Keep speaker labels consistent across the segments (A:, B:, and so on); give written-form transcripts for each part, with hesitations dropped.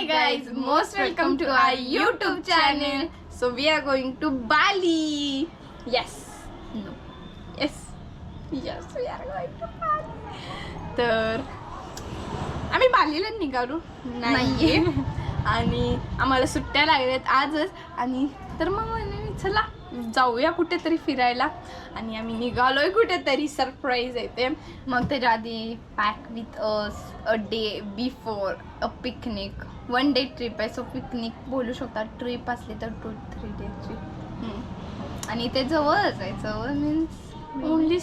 A: Hi guys, most welcome to our YouTube channel. So we are going to Bali. Yes. No. Yes. Yes, we are going to Bali. तर आम्ही बालीला निघालो नाहीये आणि आम्हाला सुट्ट्या लागल्यात आजच आणि तर मग म्हणे चला जाऊया कुठेतरी फिरायला आणि आम्ही निघालोय कुठेतरी सरप्राईज येते. मग त्याच्या आधी pack with us a day before a picnic 1 day trip आहे. सो पिकनिक बोलू शकता, ट्रिप असली तर 2-3 डेजची आणि ते जवळच आहे. जवळ मीन्स ओनली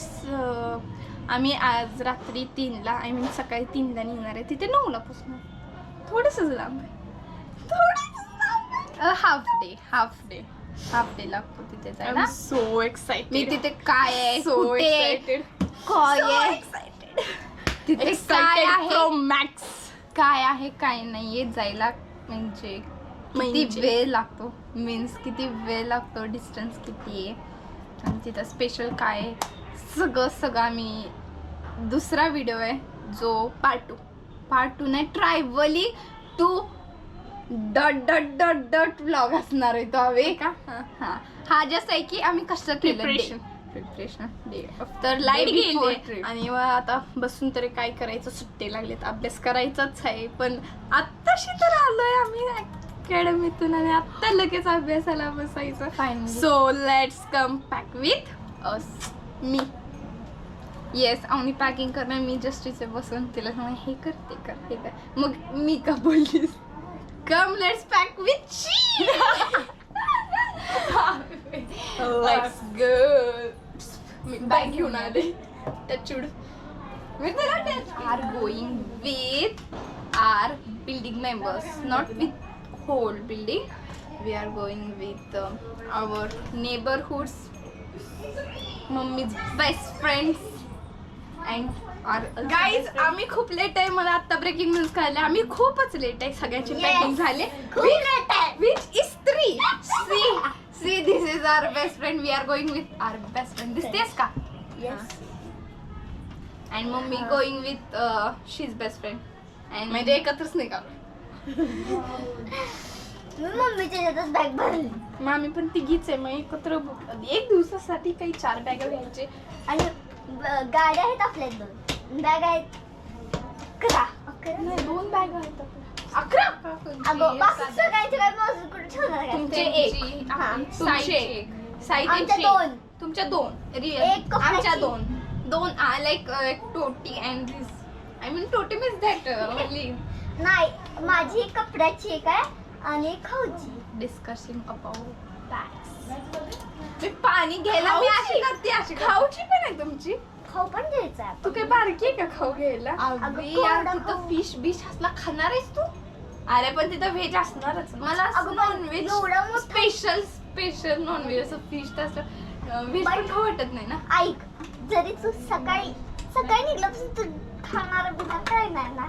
A: आम्ही आज रात्री 3ला आय मीन सकाळी 3ला निघणार आहे. तिथे 9ला पोचणार. थोडंसंच लांब आहे, हाफ डे लागतो तिथे जायला.
B: So excited.
A: मी तिथे काय आहे,
B: सो एक्साइटेड.
A: तिथे काय आहे,
B: मॅक्स
A: काय आहे काय नाहीये जायला. म्हणजे किती वेळ लागतो, मीन्स किती वेळ लागतो, डिस्टन्स किती आहे आणि तिथं स्पेशल काय आहे, सगळं आम्ही दुसरा व्हिडिओ आहे जो पार्ट टू नाही ट्रायव्हली टू डट व्लॉग असणार आहे तो हवे का. हा जस्ट आहे की आम्ही कसं केलं प्रिपरेशन. तर लाईट गेली आणि आता बसून तरी काय करायचं, सुट्टे लागलेत, अभ्यास करायचाच आहे. पण आत्ताशी तर आलोय आम्ही अकॅडमीतून आणि आत्ता लगेच अभ्यासाला बसायचं. So let's come pack with us. Me yes आम्ही पॅकिंग करणार. मी जस्ट इथे बसून तिला सांग हे कर ते कर. मग मी का बोललीस come let's pack with she. Let's go. मी बॅग घेऊन आले. टचूड are going with our building members, not with whole building. We are going with our neighbourhoods, mummy's best friends and guys. आम्ही खूप लेट आहे. मला आता ब्रेकिंग न्यूज कळले, आम्ही खूपच लेट आहे. सगळ्याची पॅकिंग झाले which is 3. See this is our best friend. We are going with our best friend. दिसतेस का. And mummy going with she's best friend. And म्हणजे एकत्रच निघालो.
C: मम्मीच्या बॅग भरली.
A: मग आम्ही पण तिघीच आहे. मग एकत्र एक दिवसासाठी काही 4 बॅग घ्यायचे.
C: आणि गाड्या आहेत आपल्या 2 बॅग आहेत. 11
A: नाही 2 बॅग आहेत. 11
C: अगं बाकी सगळ्यांचे काय मोजून कुठे ठेवणार.
A: तुमचे एक, तुमचे एक,
C: आमच्या 2,
A: तुमच्या 2,
C: एक
A: आमच्या 2 लाईक टोटी अँड दिस. आय मीन टोटी मीन्स दॅट ओनली.
C: नाही माझी कपड्याची एक आहे आणि खाऊची.
A: Discussing about bags. मी पाणी घ्यायला मी अशी करते, अशी खाऊची पण आहे तुमची.
C: खाऊ पण घ्यायचा आहे.
A: तू काय बारकी आहे का खाऊ घ्यायला. तिथं फिश बिश असला खाणार आहेस तू. अरे पण तिथं व्हेज असणारच. मला नॉनव्हेज स्पेशल नॉनव्हेज असं फिश तसं व्हेज पण खाऊ वाटत नाही ना.
C: ऐक, जरी तू सकाळी निघल्यापासून तू खाणार बिना काय नाही ना.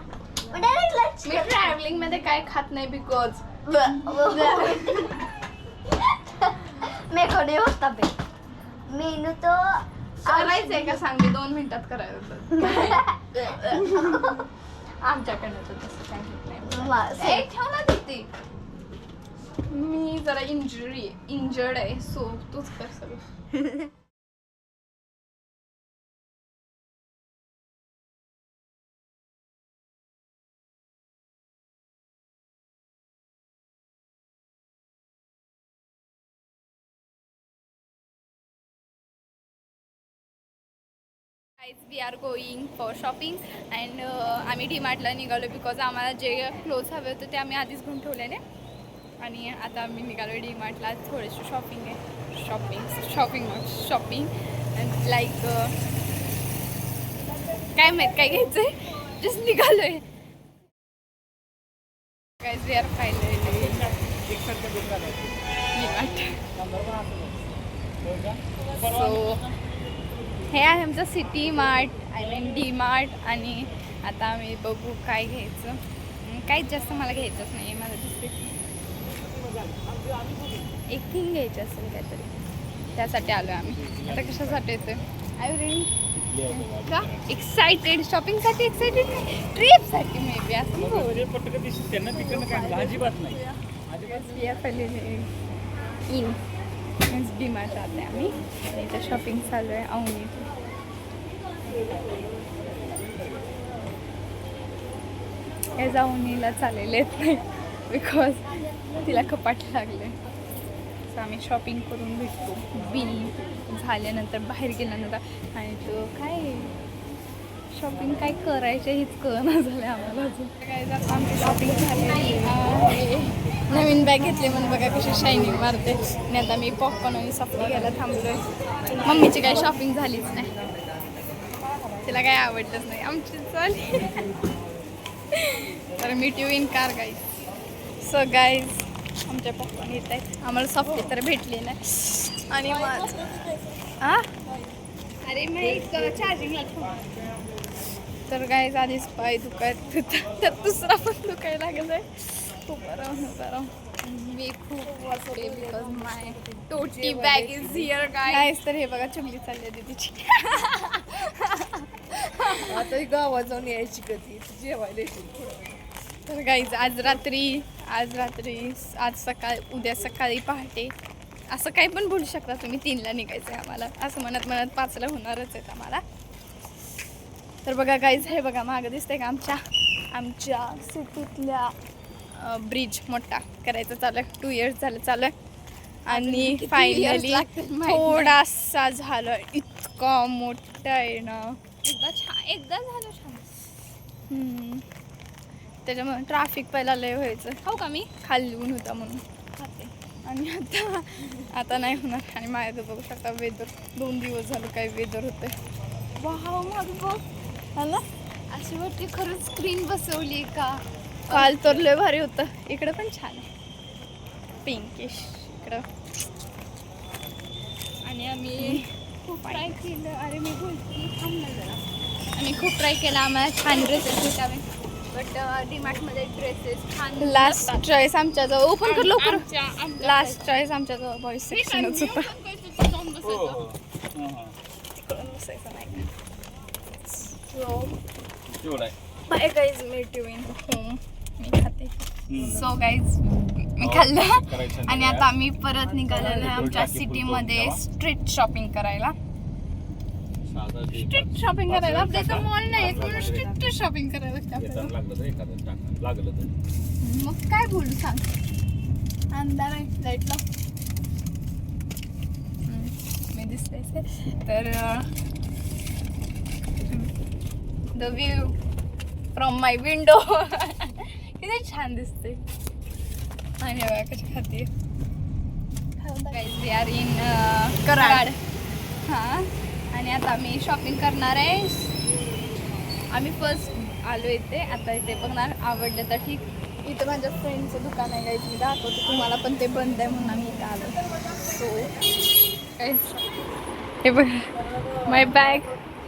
A: मी ट्रॅव्हलिंग मध्ये काय खात नाही बिकॉज
C: मेकडे होता बे मेनू तो
A: करायचंय का सांग. 2 मिनिटात करायचं. आमच्याकडनं तर तसं काही ठेव ना तिथे. मी जरा इंजर्ड आहे. सो तूच कर सगळं. We are going for shopping and आम्ही डीमार्टला निघालो बिकॉज आम्हाला जे क्लोथ्स हवे होते ते आम्ही आधीच घेऊन ठेवलेले आणि आता आम्ही निघालो डीमार्टला. थोडीशी शॉपिंग आहे. शॉपिंग अँड लाईक काय माहीत काय घ्यायचं आहे. जस्ट निघालो आहे. Guys we are finally so हे आहे आमचं city mart I mean D mart. आणि आता आम्ही बघू काय घ्यायचं. काहीच जास्त मला घ्यायचंच नाही. मला दिसते एक थिंग घ्यायची असेल काहीतरी, त्यासाठी आलो आम्ही. आता कशासाठी येतोय आय रेडी का एक्साइटेड शॉपिंगसाठी एक्साइटेड ट्रिपसाठी मे बी असं इन मीन्स डीमार्ट जाते आम्ही आणि इथं शॉपिंग चालू आहे अवनीची. हे जाऊनीला चालेल येत नाही बिकॉज तिला कपाट लागले. सो आम्ही शॉपिंग करून भेटतो बिल झाल्यानंतर बाहेर गेल्यानंतर. आणि तो काय शॉपिंग काय करायचं हेच कळना झालं आम्हाला अजून. काय जातं आमची शॉपिंग झालेली आहे. नवीन बॅग घेतली म्हणून बघा कशी शायनिंग मारते. आणि आता मी पॉपकॉर्न आणि सफरी घ्यायला थांबलोय. मम्मीची काही शॉपिंग झालीच नाही, तिला काय आवडलंच नाही आमची चाली. तर मी ट्यू in car guys. So guys आमच्या पॉपकॉर्न येत आहेत. आम्हाला सफरी तर भेटली नाही. आणि अरे मी चार्जिंगला तर गाईज आधीच पाय दुखायत त्यात दुसरा पण दुखायला लागत आहे. खूप बरं मी खूप वाचते बिकॉज माय टोटी बॅग इज हिअर गाईज. तर हे बघा चुगली चालली आहे तिची.
B: आता गावात जाऊन यायची कधी जेवायला येतील.
A: तर गाईज आज सकाळी उद्या सकाळी पहाटे असं काही पण बोलू शकता तुम्ही. 3ला निघायचं आहे आम्हाला. असं म्हणत 5ला होणारच आहेत आम्हाला. तर बघा गाईज हे बघा मागं दिसतंय का आमच्या सिटीतल्या ब्रिज मोठा करायचं चालू आहे. 2 years झालं चालू आहे. आणि फायनली थोडासा झालं. इतका मोठा आहे ना. एकदा झालं छान. त्याच्यामुळे ट्रॅफिक पहिला लय व्हायचं. हो का मी खाली ऊन होता म्हणून खाते. आणि आता नाही होणार. आणि माझ्या बघू शकता वेदर 2 दिवस झालं काय वेदर होतं. वाव माझं बघ ना अशी वरती खरंच स्क्रीन बसवली का. काल तर लय भारी होतं. इकडं पण छान आहे पिंकिश इकडं. आणि आम्ही खूप ट्राय केलं. अरे मी बोलते थांबलं जरा. आम्ही खूप ट्राय केला आम्हाला छान ड्रेसेस भेटावे. बट डीमार्टमध्ये ड्रेसेस छान. लास्ट चॉईस आमच्याजवळ ओपन कर लवकर. लास्ट चॉईस आमच्याजवळ बॉईज सेक्शनच होतं. तिकडून बसायचं नाही. Bye guys meet you in home. मी खाते. सो गाईज मी खाल्लं. आणि आता आम्ही परत निघालेलो आहे आमच्या सिटीमध्ये स्ट्रीट शॉपिंग करायला. स्ट्रीट शॉपिंग करायला आपल्या इथं मॉल नाही म्हणून स्ट्रीट शॉपिंग करायला लागतं. मग काय बोलू सांग. अंधार आहे लाईटला मी दिसते. तर the view from my window किती छान दिसते. आणि बघा कशी खाते. We are in Karad. हां आणि आता आम्ही शॉपिंग करणार आहे. आम्ही फर्स्ट आलो इथे. आता इथे बघणार आवडलं तर ठीक. इथं माझ्या फ्रेंडचं दुकान आहे गाईज. मी दाखवतो तुम्हाला पण ते बंद आहे म्हणून आम्ही इथं आलो. सो गाईज हे बघा माय बॅग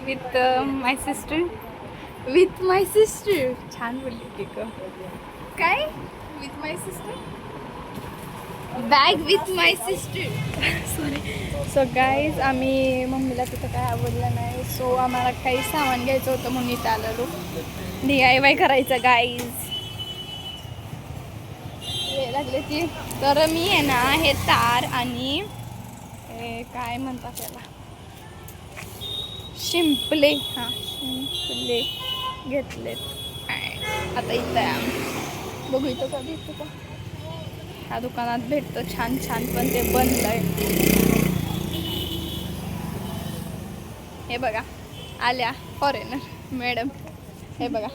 A: विथ माय सिस्टर. छान बोलली की काय with my sister. Bag with my sister sorry. So guys आम्ही मम्मीला तिथं काय आवडलं नाही. सो आम्हाला काही सामान घ्यायचं होतं म्हणून इथं आलेलो. DIY करायचं गाईज. हे लागले ती. तर मी आहे ना हे तार आणि हे काय म्हणतात त्याला शिंपले घेतलेत. आता इथं आहे आम्ही. बघू इथं का भेटतो का. ह्या दुकानात भेटतं छान पण ते बंद आहे. हे बघा आल्या फॉरेनर मॅडम. हे बघा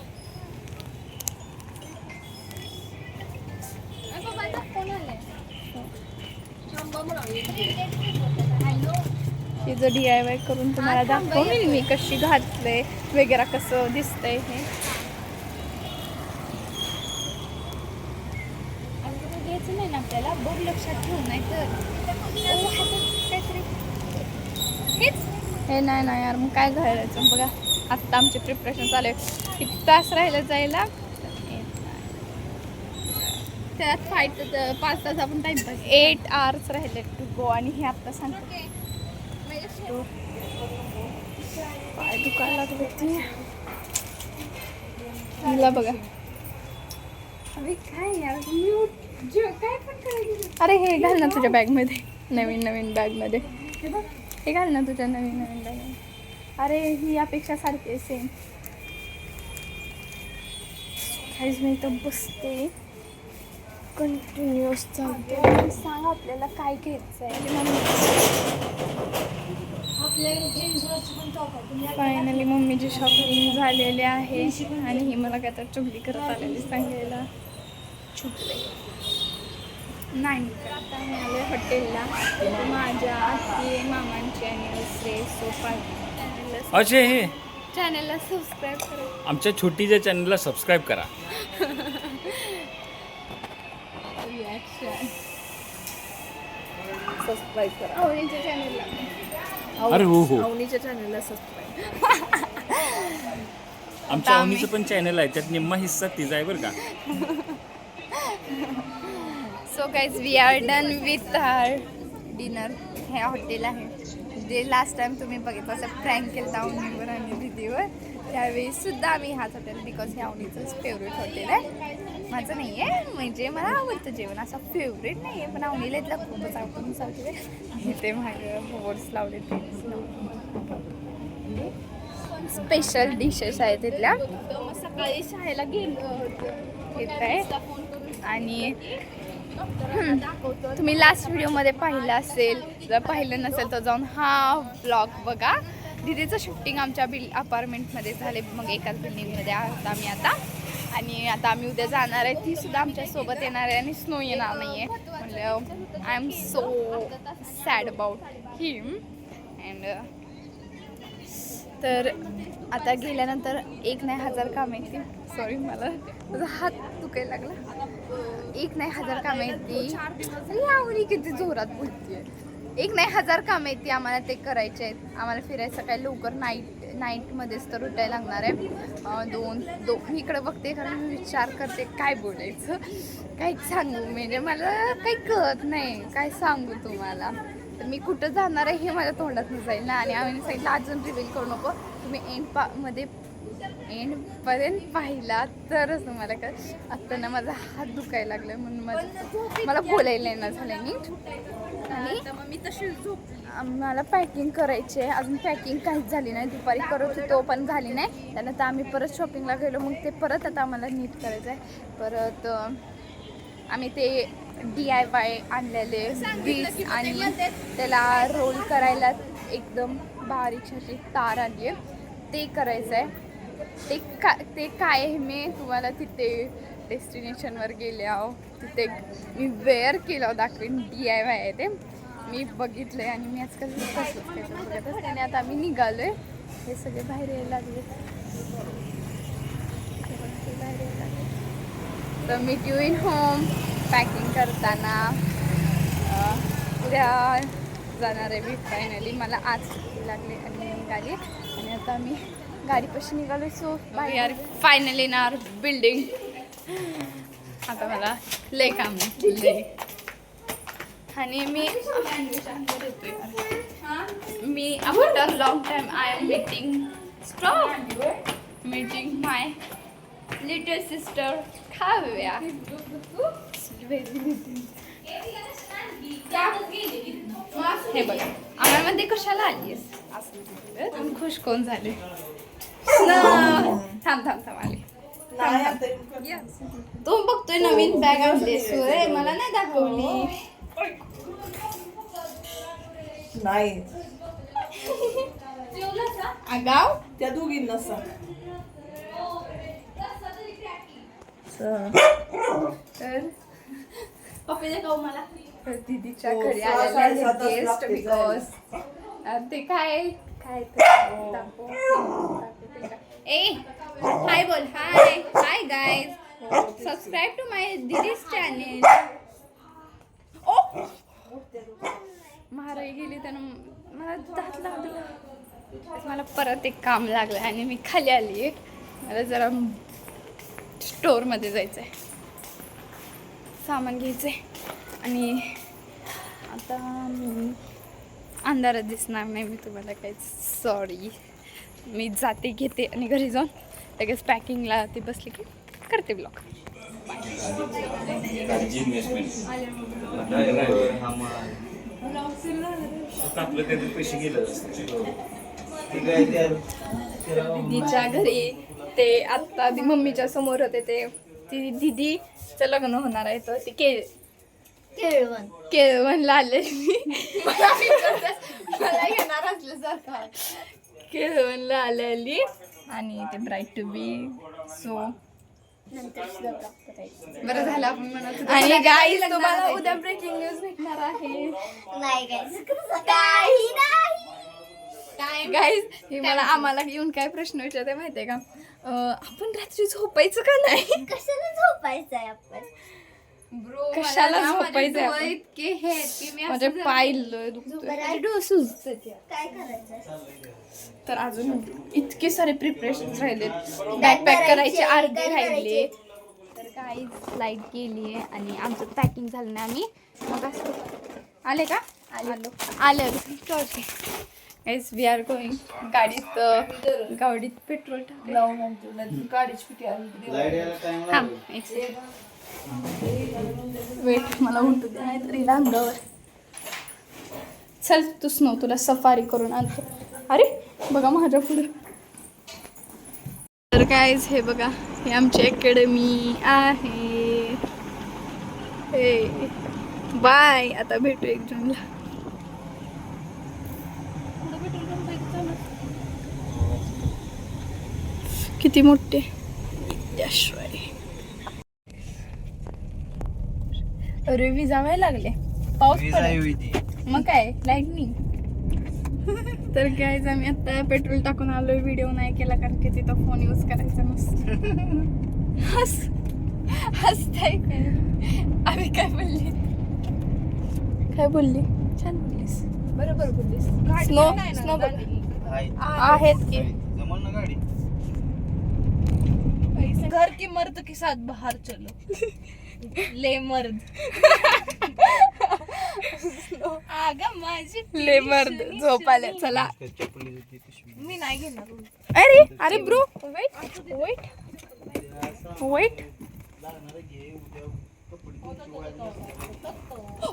A: हे जो DIY करून तुम्हाला दाखवून मी कशी घातले वगैरे कसं दिसतंय हे. घ्यायचं नाही ना आपल्याला. बघ लक्षात ठेवू नाही तर काहीतरी हेच हे नाही यार. मग काय घालायचं बघा. आत्ता आमची प्रिपरेशन चालू आहे. किती तास राहिलं जायला. त्यात 5 तास आपण टाइमपास. 8 hours राहिले टू गो. आणि हे आत्ता सांगतो पाय दुखायला लागले ती हिला बघा. अरे काय यार काय पण करायचं. अरे हे घाल ना तुझ्या बॅगमध्ये, नवीन बॅगमध्ये. हे घाल ना तुझ्या नवीन बॅगमध्ये. अरे ही यापेक्षा सारखी आहे सेम. काहीच मी इथं बसते, कंटिन्युअस चालते. सांग आपल्याला काय घ्यायचं आहे. फायनली मम्मीची शॉपिंग झालेली आहे आणि ही मला काय तर चुगली करत आलेली सांगायला. चुकले नाही. आता मी आले हॉटेलला. माझ्या आत्ती मामांची अॅनिव्हर्सरी. सो
D: अजय
A: चॅनलला सबस्क्राईब करा.
D: आमच्या छोटीच्या चॅनलला सबस्क्राईब करा.
A: रिॲक्शन
B: सबस्क्राईब करा.
A: आवडीच्या चॅनलला.
D: अरे हो
B: अवनीच्या चॅनलला सबस्क्राईब.
D: आमच्या अवनीचं पण चॅनल आहे, त्यात निम्मा हिस्सा तिचा आहे बरं का.
A: So guys we are done with our dinner. हे हॉटेल आहे जे लास्ट टाइम तुम्ही बघितलं असं प्रँक केलं अवनीवर आणि दीदीवर. त्यावेळी सुद्धा आम्ही हाच हॉटेल, बिकॉज हे अवनीचंच फेवरेट हॉटेल आहे. माझं नाही आहे, म्हणजे मला आवडतं जेवण, असं फेवरेट नाही आहे, पण अवनीला इथलं खूपच आवडतं. मी सांगते इथे माझं बोर्ड्स लावले ते स्पेशल डिशेस आहेत तिथल्या. सकाळी शाळेला गेलो होतो येत आहे. आणि तुम्ही लास्ट व्हिडिओमध्ये पाहिलं असेल, जर पाहिलं नसेल तर जाऊन हा ब्लॉग बघा. दीदीचं शूटिंग आमच्या अपार्टमेंटमध्ये झाले, मग एकाच बिल्डिंगमध्ये आहोत आम्ही आता. आणि आता आम्ही उद्या जाणार आहे, ती सुद्धा आमच्यासोबत येणार आहे आणि स्नो येणार नाही आहे. म्हणलं I am so sad about him. And तर आता गेल्यानंतर 1,000 कामं येतील. सॉरी मला माझा हात दुखायला लागला. 1,000 कामं येतील. आवडी किती जोरात बोलते. 1,000 कामं येते आम्हाला, ते करायचे आहेत. आम्हाला फिरायचं काय लवकर नाईटमध्येच तर उठायला लागणार आहे. दोन इकडं बघते, कारण मी विचार करते काय बोलायचं, काय सांगू. म्हणजे मला काही कळत नाही काय सांगू तुम्हाला. तर मी कुठं जाणार आहे हे माझ्या तोंडातून जाईल ना. आणि आम्ही सांगितलं अजून रिव्हील करू नको, तुम्ही एंडपर्यंत पाहिला तरच तुम्हाला काय. आत्ता ना माझा हात दुखायला लागला म्हणून मला बोलायला येणार झालं नीट. आणि मी तशी मला पॅकिंग करायची आहे, अजून पॅकिंग काहीच झाली नाही. दुपारी करत होतो पण झाली नाही. त्यानंतर आम्ही परत शॉपिंगला गेलो, मग ते परत आता आम्हाला नीट करायचं आहे. परत आम्ही ते DIY आणलेले बीज आणि त्याला रोल करायला एकदम बारीकशी तार आणली आहे, ते करायचं आहे. ते काय आहे मी तुम्हाला तिथे डेस्टिनेशनवर गेले आहो, तिथे मी वेअर केलं दाखवेन. DIY आहे ते, मी बघितलं आहे आणि मी आजकाल कसं बघतच त्याने. आता आम्ही निघालो आहे, हे सगळे बाहेर यायला लागले. तर meet you in home. Packing करताना उद्या जाणार आहे मी फायनली. मला आज लागले आणि मी निघाली आणि आता आम्ही गाडीपाशी निघालो. So we are finally in our building. आता मला लय काम आहे आणि मी after long time I am meeting my little sister Kavya. हे बघा आम्हाला कशाला आली असं खुश कोण झाले. थांब आले. तो बघतोय नवीन बॅग आणली सोय, मला नाही दाखवली.
B: नाही
A: आगाव
B: त्या दोघींना
A: तर पप्पीने खाऊ मला दीदीच्या घरी आलेले गेस्ट. बिकॉज ते काय ए हाय बोल. Hi guys, subscribe to my दीदीज चॅनेल. ओ महाराई गेली त्यानं मला दात लागला. मला परत एक काम लागलं आणि मी खाली आली आहे. मला जरा स्टोअरमध्ये जायचं आहे, सामान घ्यायचं आहे. आणि आता अंधारात दिसणार नाही मी तुम्हाला काहीच, सॉरी. मी जाते घेते आणि घरी जाऊन लगेच पॅकिंगला ते बसले की करते ब्लॉग.
D: पैसे गेले
A: दीदीच्या घरी ते आत्ता ती मम्मीच्या समोर होते ते ती दीदीचं लग्न होणार आहे तर ती केळवणला आले मला घेणार असल्यासारखं केळवणला आलेली आणि ते ब्राईट टू बी सो बरं झालं आपण म्हणत. आणि गाईज तुम्हाला उद्या ब्रेकिंग न्यूज भेटणार आहे.
C: नाही काही नाही.
A: गाईज हे मला आम्हाला येऊन काय प्रश्न विचारते माहितीये का, आपण रात्री झोपायचं का नाही?
C: कशाला झोपायचंय आपण?
A: कशाला झोपायचं इतके हे म्हणजे पाहिलं
C: काय करायचं?
A: तर अजून इतके सारे प्रिपरेशन राहिले, बॅकपॅक करायचे अर्धे राहिले. तर काही लाईट गेली आहे आणि आमचं पॅकिंग झालं नाही. आम्ही मग आले का आलं गाईज वी आर गोईंग. गाडीत पेट्रोल टाकलं
B: गाडीची पिटी आली.
A: वेट मला उलटू दे नाही तरी अंगावर. चल तू स्नो तुला सफारी करून आणतो. अरे बघा माझ्या पुढे. तर कायच हे बघा हे आमची अकॅडमी आहे. हे बाय आता भेटू 1 जूनला. किती मोठे त्याशिवाय अरे विजा व्हायला लागले पाऊस पडत मग काय लाईटनिंग. तर काय आम्ही आता पेट्रोल टाकून आलोय. व्हिडिओ नाही केला कारण की तिथं फोन यूज करायचा नसतो. हसताय काय आम्ही काय बोलली छान बोललीस बरोबर बोललीस. स्नो आहेत की
B: घर की मर्द के साथ बाहर चलो. ले मर्द. माझी
A: ले मर्द झोप आले चला.
B: मी नाही घेणार.
A: अरे अरे bro wait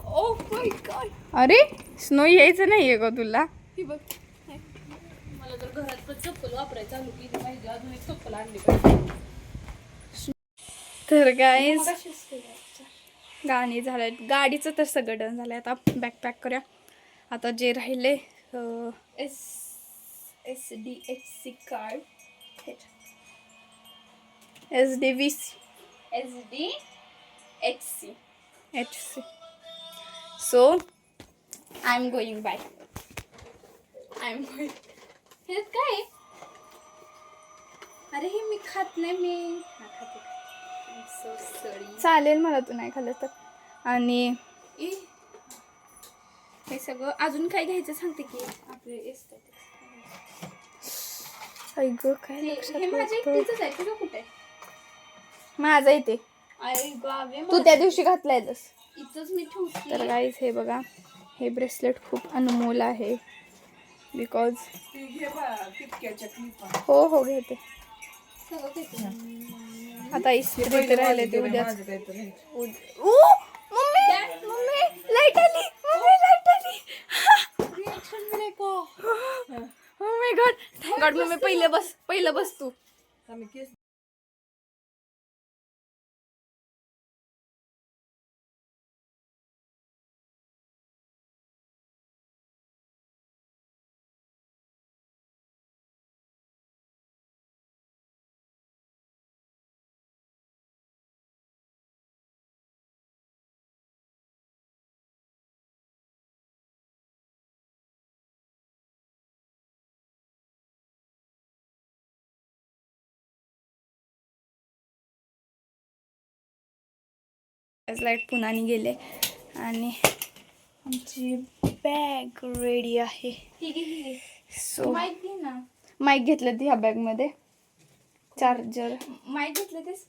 B: oh my god.
A: अरे स्नो यायचं नाहीये का तुला?
B: मला जर घरात पण चप्पल वापरायला चालू केली पाहिजे. अजून एक चप्पल आणली पाहिजे.
A: तर गाईज गाणी झालंय गाडीचं तर सगळं डन झालंय. आता बॅकपॅक करूया. आता जे राहिले SDHC card SDHC so I am going bye.
B: हे काय? अरे हे मी खात नाही. मी खाते.
A: चालेल मला तू नाही खाल्लं तर. आणि हे सगळं अजून काय घ्यायचं सांगते की आपले काय
B: कुठे
A: माझा इथे तू त्या दिवशी घातलायस
B: इथंच मी ठेवते.
A: तर गाईज हे बघा हे ब्रेसलेट खूप अनमोल आहे बिकॉज हो घेते. आता इस्त्री राहिले ते उद्या. मम्मी लाईट आली. Oh my God. Thank God mummy पहिलं बस तू. लाईट पुन्हा गेले आणि आमची बॅग रेडी आहे. सो माईक घेतलं ती ह्या बॅग मध्ये. चार्जर
B: माईक घेतलं तेच.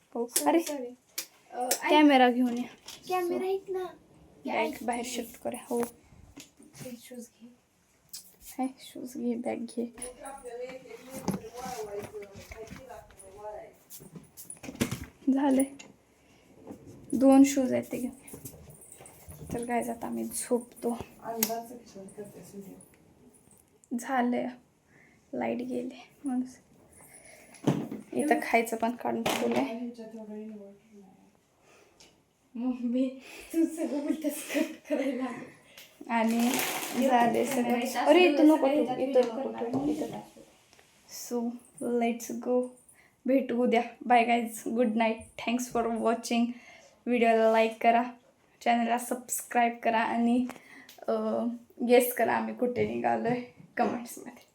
A: अरे कॅमेरा घेऊन या.
C: कॅमेरा आहेत ना.
A: बॅग बाहेर शिफ्ट करा. हो हाय शूज घे बॅग घे. झाले 2 शूज आहेत ते घेऊन. तर काय जात आम्ही झोपतो. झालंय लाईट गेले म्हणून इथं खायचं पण काढून ठेवलंय.
B: मम्मी तू सगळं उलटच कट करायला
A: आणि झाले सगळं. अरे इथं नको ठेवू, इथं नको ठेवू, इथं. So let's go. भेटू उद्या. Bye guys, good night. Thanks for watching. व्हिडिओला लाईक करा, चॅनलला सबस्क्राईब करा आणि गेस करा आम्ही कुठे निघालो आहे कमेंट्समध्ये.